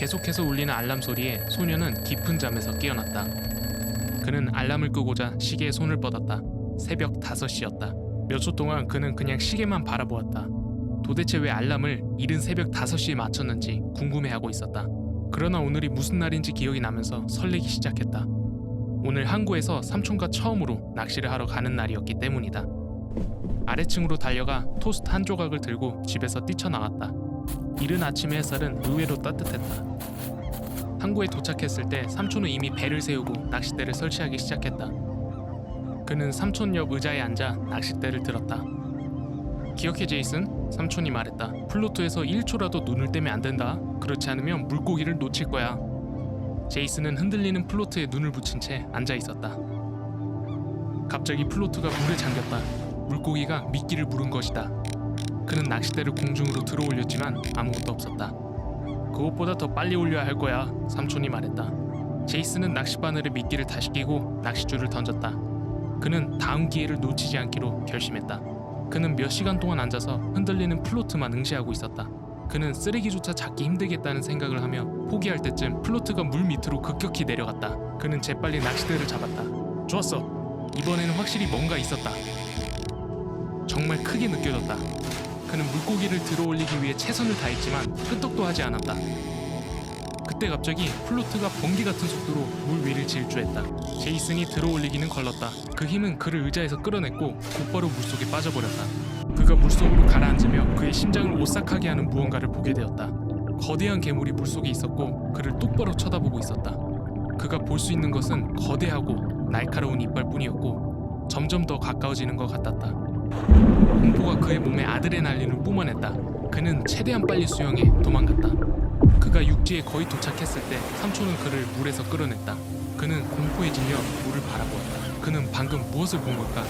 계속해서 울리는 알람 소리에 소녀는 깊은 잠에서 깨어났다. 그는 알람을 끄고자 시계에 손을 뻗었다. 새벽 5시였다. 몇 초 동안 그는 그냥 시계만 바라보았다. 도대체 왜 알람을 이른 새벽 5시에 맞췄는지 궁금해하고 있었다. 그러나 오늘이 무슨 날인지 기억이 나면서 설레기 시작했다. 오늘 항구에서 삼촌과 처음으로 낚시를 하러 가는 날이었기 때문이다. 아래층으로 달려가 토스트 한 조각을 들고 집에서 뛰쳐나왔다. 이른 아침의 햇살은 의외로 따뜻했다. 항구에 도착했을 때 삼촌은 이미 배를 세우고 낚싯대를 설치하기 시작했다. 그는 삼촌 옆 의자에 앉아 낚싯대를 들었다. 기억해 제이슨? 삼촌이 말했다. 플로트에서 1초라도 눈을 떼면 안 된다. 그렇지 않으면 물고기를 놓칠 거야. 제이슨은 흔들리는 플로트에 눈을 붙인 채 앉아 있었다. 갑자기 플로트가 물에 잠겼다. 물고기가 미끼를 물은 것이다. 그는 낚싯대를 공중으로 들어 올렸지만 아무것도 없었다. 그것보다 더 빨리 올려야 할 거야. 삼촌이 말했다. 제이슨은 낚싯바늘에 미끼를 다시 끼고 낚싯줄을 던졌다. 그는 다음 기회를 놓치지 않기로 결심했다. 그는 몇 시간 동안 앉아서 흔들리는 플로트만 응시하고 있었다. 그는 쓰레기조차 잡기 힘들겠다는 생각을 하며 포기할 때쯤 플로트가 물 밑으로 급격히 내려갔다. 그는 재빨리 낚싯대를 잡았다. 좋았어. 이번에는 확실히 뭔가 있었다. 정말 크게 느껴졌다. 그는 물고기를 들어올리기 위해 최선을 다했지만 끄떡도 하지 않았다. 그때 갑자기 플로트가 번개 같은 속도로 물 위를 질주했다. 제이슨이 들어올리기는 걸렀다. 그 힘은 그를 의자에서 끌어냈고 곧바로 물속에 빠져버렸다. 그가 물속으로 가라앉으며 그의 심장을 오싹하게 하는 무언가를 보게 되었다. 거대한 괴물이 물속에 있었고 그를 똑바로 쳐다보고 있었다. 그가 볼 수 있는 것은 거대하고 날카로운 이빨뿐이었고 점점 더 가까워지는 것 같았다. 공포가 그의 몸에 아드레날린을 뿜어냈다. 그는 최대한 빨리 수영해 도망갔다. 그가 육지에 거의 도착했을 때 삼촌은 그를 물에서 끌어냈다. 그는 공포에 질려 물을 바라보았다. 그는 방금 무엇을 본 걸까?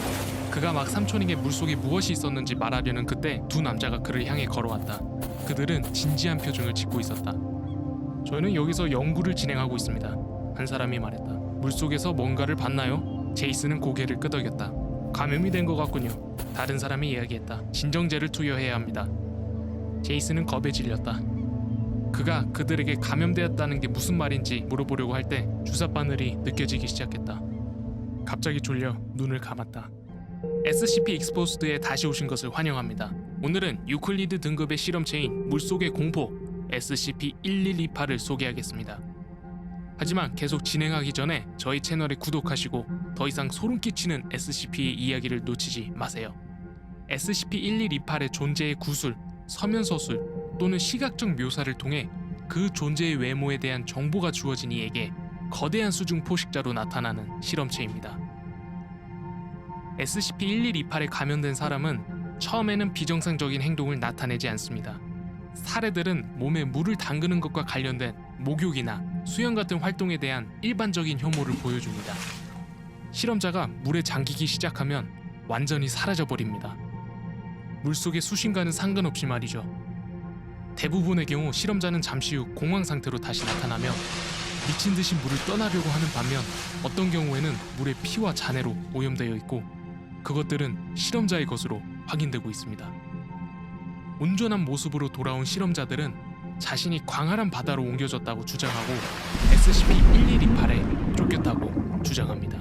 그가 막 삼촌에게 물속에 무엇이 있었는지 말하려는 그때 두 남자가 그를 향해 걸어왔다. 그들은 진지한 표정을 짓고 있었다. 저희는 여기서 연구를 진행하고 있습니다. 한 사람이 말했다. 물속에서 뭔가를 봤나요? 제이슨은 고개를 끄덕였다. 감염이 된 것 같군요. 다른 사람이 이야기했다. 진정제를 투여해야 합니다. 제이슨은 겁에 질렸다. 그가 그들에게 감염되었다는 게 무슨 말인지 물어보려고 할 때 주사 바늘이 느껴지기 시작했다. 갑자기 졸려 눈을 감았다. SCP 익스포스드에 다시 오신 것을 환영합니다. 오늘은 유클리드 등급의 실험체인 물속의 공포 SCP-1128을 소개하겠습니다. 하지만 계속 진행하기 전에 저희 채널에 구독하시고 더 이상 소름 끼치는 SCP의 이야기를 놓치지 마세요. SCP-1128의 존재의 구술, 서면서술 또는 시각적 묘사를 통해 그 존재의 외모에 대한 정보가 주어진 이에게 거대한 수중 포식자로 나타나는 실험체입니다. SCP-1128에 감염된 사람은 처음에는 비정상적인 행동을 나타내지 않습니다. 사례들은 몸에 물을 담그는 것과 관련된 목욕이나 수영 같은 활동에 대한 일반적인 혐오를 보여줍니다. 실험자가 물에 잠기기 시작하면 완전히 사라져버립니다. 물속의 수심과는 상관없이 말이죠. 대부분의 경우 실험자는 잠시 후 공황 상태로 다시 나타나며 미친 듯이 물을 떠나려고 하는 반면 어떤 경우에는 물에 피와 잔해로 오염되어 있고 그것들은 실험자의 것으로 확인되고 있습니다. 온전한 모습으로 돌아온 실험자들은 자신이 광활한 바다로 옮겨졌다고 주장하고 SCP-1128에 쫓겼다고 주장합니다.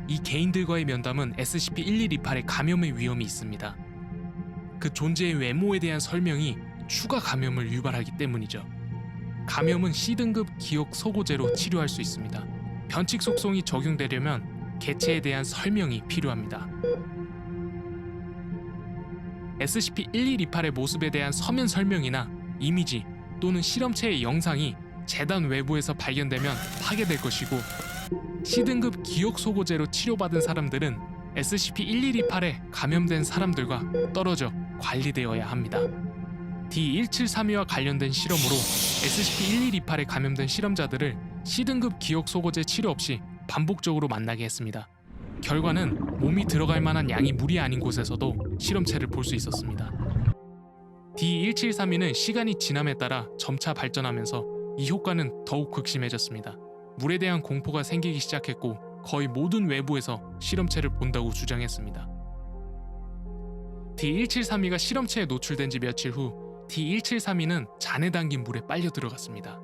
이 개인들과의 면담은 SCP-1128의 감염의 위험이 있습니다. 그 존재의 외모에 대한 설명이 추가 감염을 유발하기 때문이죠. 감염은 C등급 기억 소고제로 치료할 수 있습니다. 변칙 속성이 적용되려면 개체에 대한 설명이 필요합니다. SCP-1128의 모습에 대한 서면 설명이나 이미지 또는 실험체의 영상이 재단 외부에서 발견되면 파괴될 것이고 C등급 기억 소고제로 치료받은 사람들은 SCP-1128에 감염된 사람들과 떨어져 관리되어야 합니다. D1732와 관련된 실험으로 SCP-1128에 감염된 실험자들을 C등급 기억 소고제 치료 없이 반복적으로 만나게 했습니다. 결과는 몸이 들어갈 만한 양이 물이 아닌 곳에서도 실험체를 볼 수 있었습니다. D1732는 시간이 지남에 따라 점차 발전하면서 이 효과는 더욱 극심해졌습니다. 물에 대한 공포가 생기기 시작했고 거의 모든 외부에서 실험체를 본다고 주장했습니다. D1732가 실험체에 노출된 지 며칠 후 D1732는 잔에 담긴 물에 빨려 들어갔습니다.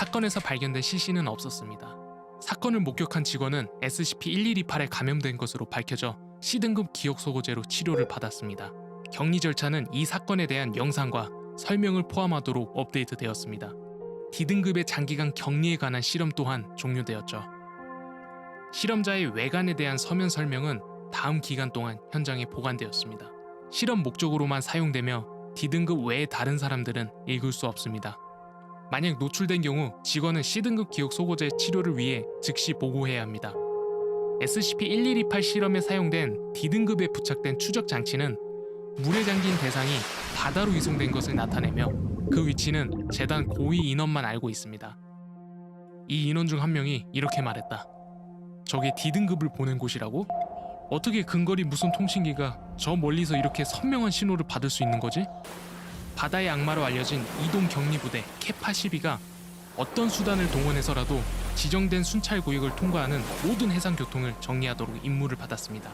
사건에서 발견된 시신은 없었습니다. 사건을 목격한 직원은 SCP-1128에 감염된 것으로 밝혀져 C등급 기억소고제로 치료를 받았습니다. 격리 절차는 이 사건에 대한 영상과 설명을 포함하도록 업데이트되었습니다. D등급의 장기간 격리에 관한 실험 또한 종료되었죠. 실험자의 외관에 대한 서면 설명은 다음 기간 동안 현장에 보관되었습니다. 실험 목적으로만 사용되며 D등급 외의 다른 사람들은 읽을 수 없습니다. 만약 노출된 경우 직원은 C등급 기억 소고제 치료를 위해 즉시 보고해야 합니다. SCP-1128 실험에 사용된 D등급에 부착된 추적 장치는 물에 잠긴 대상이 바다로 이송된 것을 나타내며 그 위치는 재단 고위 인원만 알고 있습니다. 이 인원 중 한 명이 이렇게 말했다. 저게 D등급을 보낸 곳이라고? 어떻게 근거리 무슨 통신기가 저 멀리서 이렇게 선명한 신호를 받을 수 있는 거지? 바다의 악마로 알려진 이동 격리부대 캐82가 어떤 수단을 동원해서라도 지정된 순찰 구역을 통과하는 모든 해상 교통을 정리하도록 임무를 받았습니다.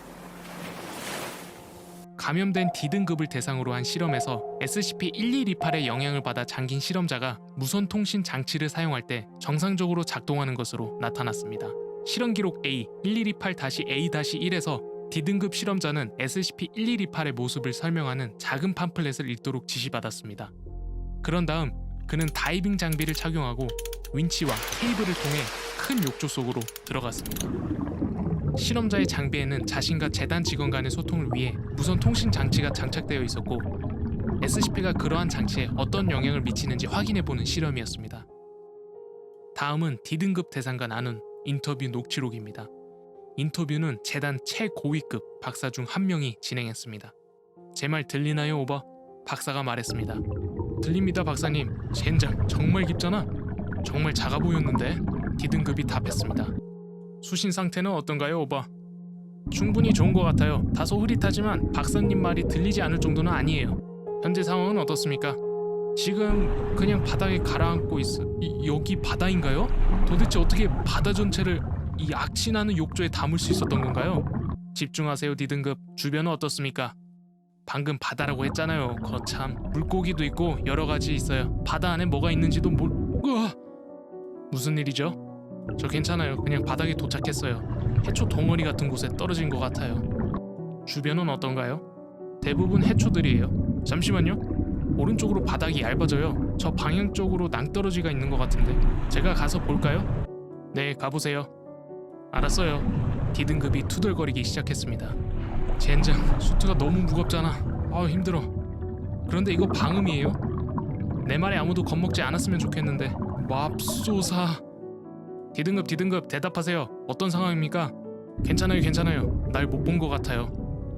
감염된 D등급을 대상으로 한 실험에서 SCP-1128의 영향을 받아 잠긴 실험자가 무선 통신 장치를 사용할 때 정상적으로 작동하는 것으로 나타났습니다. 실험 기록 A1128-A-1에서 D등급 실험자는 SCP-1128의 모습을 설명하는 작은 팜플렛을 읽도록 지시받았습니다. 그런 다음 그는 다이빙 장비를 착용하고 윈치와 케이블을 통해 큰 욕조 속으로 들어갔습니다. 실험자의 장비에는 자신과 재단 직원 간의 소통을 위해 무선 통신 장치가 장착되어 있었고 SCP가 그러한 장치에 어떤 영향을 미치는지 확인해보는 실험이었습니다. 다음은 D등급 대상과 나눈 인터뷰 녹취록입니다. 인터뷰는 재단 최고위급 박사 중 한 명이 진행했습니다. 제 말 들리나요, 오버? 박사가 말했습니다. 들립니다, 박사님. 젠장 정말 깊잖아. 정말 작아 보였는데. D등급이 답했습니다. 수신 상태는 어떤가요, 오버? 충분히 좋은 것 같아요. 다소 흐릿하지만 박사님 말이 들리지 않을 정도는 아니에요. 현재 상황은 어떻습니까? 지금 그냥 바닥에 가라앉고 있어. 여기 바다인가요? 도대체 어떻게 바다 전체를 이 악취나는 욕조에 담을 수 있었던 건가요? 집중하세요, D등급. 주변은 어떻습니까? 방금 바다라고 했잖아요. 거참. 물고기도 있고 여러 가지 있어요. 바다 안에 뭐가 있는지도 으아! 무슨 일이죠? 저 괜찮아요. 그냥 바닥에 도착했어요. 해초 덩어리 같은 곳에 떨어진 것 같아요. 주변은 어떤가요? 대부분 해초들이에요. 잠시만요. 오른쪽으로 바닥이 얇아져요. 저 방향 쪽으로 낭떠러지가 있는 것 같은데 제가 가서 볼까요? 네, 가보세요. 알았어요. D등급이 투덜거리기 시작했습니다. 젠장, 수트가 너무 무겁잖아. 힘들어. 그런데 이거 방음이에요? 내 말에 아무도 겁먹지 않았으면 좋겠는데. 맙소사. D등급 대답하세요. 어떤 상황입니까? 괜찮아요. 날 못 본 것 같아요.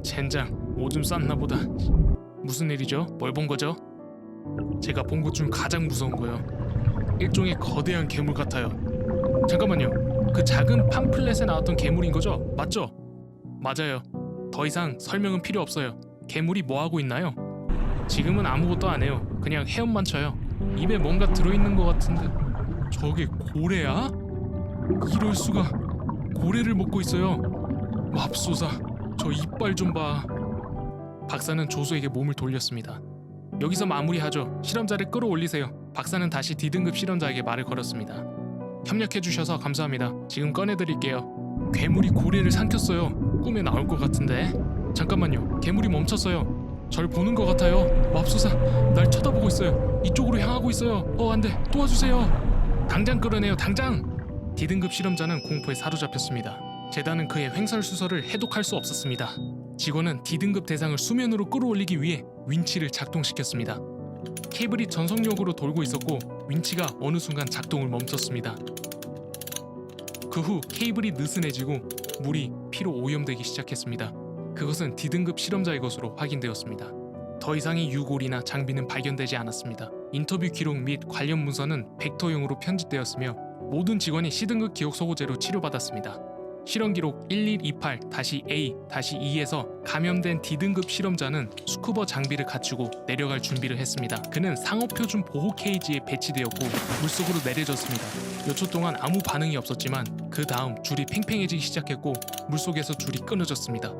젠장, 오줌 쌌나 보다. 무슨 일이죠? 뭘 본 거죠? 제가 본 것 중 가장 무서운 거요. 일종의 거대한 괴물 같아요. 잠깐만요. 그 작은 팜플렛에 나왔던 괴물인 거죠? 맞죠? 맞아요. 더 이상 설명은 필요 없어요. 괴물이 뭐 하고 있나요? 지금은 아무것도 안 해요. 그냥 헤엄만 쳐요. 입에 뭔가 들어있는 것 같은데. 저게 고래야? 이럴 수가. 고래를 먹고 있어요. 맙소사. 저 이빨 좀 봐. 박사는 조수에게 몸을 돌렸습니다. 여기서 마무리하죠. 실험자를 끌어올리세요. 박사는 다시 D등급 실험자에게 말을 걸었습니다. 협력해주셔서 감사합니다. 지금 꺼내드릴게요. 괴물이 고래를 삼켰어요. 꿈에 나올 것 같은데. 잠깐만요. 괴물이 멈췄어요. 절 보는 것 같아요. 맙소사. 날 쳐다보고 있어요. 이쪽으로 향하고 있어요. 안돼. 도와주세요. 당장 끌어내요. 당장. D등급 실험자는 공포에 사로잡혔습니다. 재단은 그의 횡설수설을 해독할 수 없었습니다. 직원은 D등급 대상을 수면으로 끌어올리기 위해 윈치를 작동시켰습니다. 케이블이 전속력으로 돌고 있었고 윈치가 어느 순간 작동을 멈췄습니다. 그 후 케이블이 느슨해지고 물이 피로 오염되기 시작했습니다. 그것은 D등급 실험자의 것으로 확인되었습니다. 더 이상의 유골이나 장비는 발견되지 않았습니다. 인터뷰 기록 및 관련 문서는 벡터용으로 편집되었으며 모든 직원이 C등급 기억 소고제로 치료받았습니다. 실험 기록 1128-A-2에서 감염된 D등급 실험자는 스쿠버 장비를 갖추고 내려갈 준비를 했습니다. 그는 상어표준 보호 케이지에 배치되었고 물속으로 내려졌습니다. 몇 초 동안 아무 반응이 없었지만 그 다음 줄이 팽팽해지기 시작했고 물속에서 줄이 끊어졌습니다.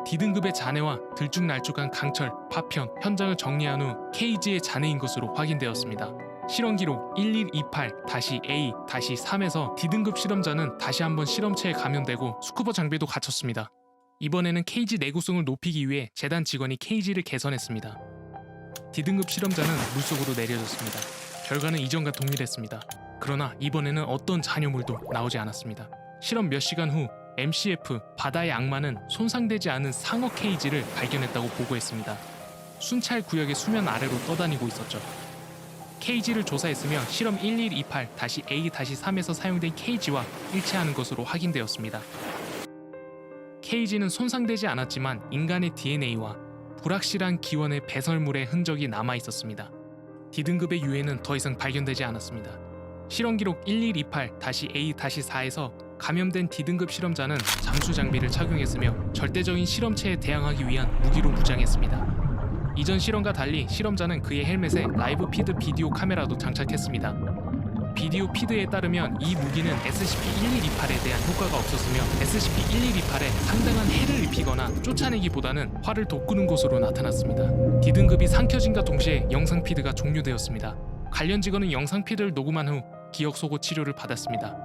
D등급의 잔해와 들쭉날쭉한 강철, 파편, 현장을 정리한 후 케이지의 잔해인 것으로 확인되었습니다. 실험 기록 1128-A-3에서 D등급 실험자는 다시 한번 실험체에 감염되고 스쿠버 장비도 갖췄습니다. 이번에는 케이지 내구성을 높이기 위해 재단 직원이 케이지를 개선했습니다. D등급 실험자는 물속으로 내려졌습니다. 결과는 이전과 동일했습니다. 그러나 이번에는 어떤 잔여물도 나오지 않았습니다. 실험 몇 시간 후 MCF 바다의 악마는 손상되지 않은 상어 케이지를 발견했다고 보고했습니다. 순찰 구역의 수면 아래로 떠다니고 있었죠. 케이지를 조사했으며 실험 1128-A-3에서 사용된 케이지와 일치하는 것으로 확인되었습니다. 케이지는 손상되지 않았지만 인간의 DNA와 불확실한 기원의 배설물의 흔적이 남아 있었습니다. D등급의 유해는 더 이상 발견되지 않았습니다. 실험 기록 1128-A-4에서 감염된 D등급 실험자는 잠수 장비를 착용했으며 절대적인 실험체에 대항하기 위한 무기로 무장했습니다. 이전 실험과 달리 실험자는 그의 헬멧에 라이브 피드 비디오 카메라도 장착했습니다. 비디오 피드에 따르면 이 무기는 SCP-1128에 대한 효과가 없었으며 SCP-1128에 상당한 해를 입히거나 쫓아내기보다는 화를 돋구는 것으로 나타났습니다. D등급이 삼켜진과 동시에 영상 피드가 종료되었습니다. 관련 직원은 영상 피드를 녹음한 후 기억 소고 치료를 받았습니다.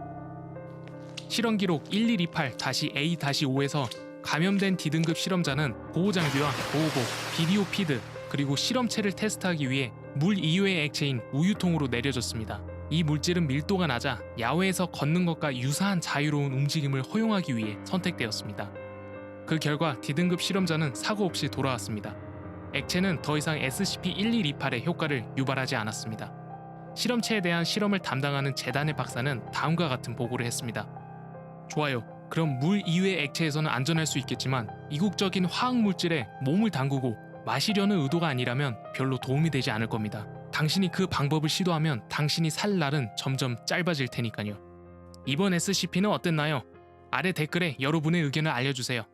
실험 기록 1128-A-5에서 감염된 D등급 실험자는 보호장비와 보호복, 비디오 피드, 그리고 실험체를 테스트하기 위해 물 이외의 액체인 우유통으로 내려졌습니다. 이 물질은 밀도가 낮아 야외에서 걷는 것과 유사한 자유로운 움직임을 허용하기 위해 선택되었습니다. 그 결과 D등급 실험자는 사고 없이 돌아왔습니다. 액체는 더 이상 SCP-1128의 효과를 유발하지 않았습니다. 실험체에 대한 실험을 담당하는 재단의 박사는 다음과 같은 보고를 했습니다. 좋아요. 그럼 물 이외의 액체에서는 안전할 수 있겠지만 이국적인 화학 물질에 몸을 담그고 마시려는 의도가 아니라면 별로 도움이 되지 않을 겁니다. 당신이 그 방법을 시도하면 당신이 살 날은 점점 짧아질 테니까요. 이번 SCP는 어땠나요? 아래 댓글에 여러분의 의견을 알려주세요.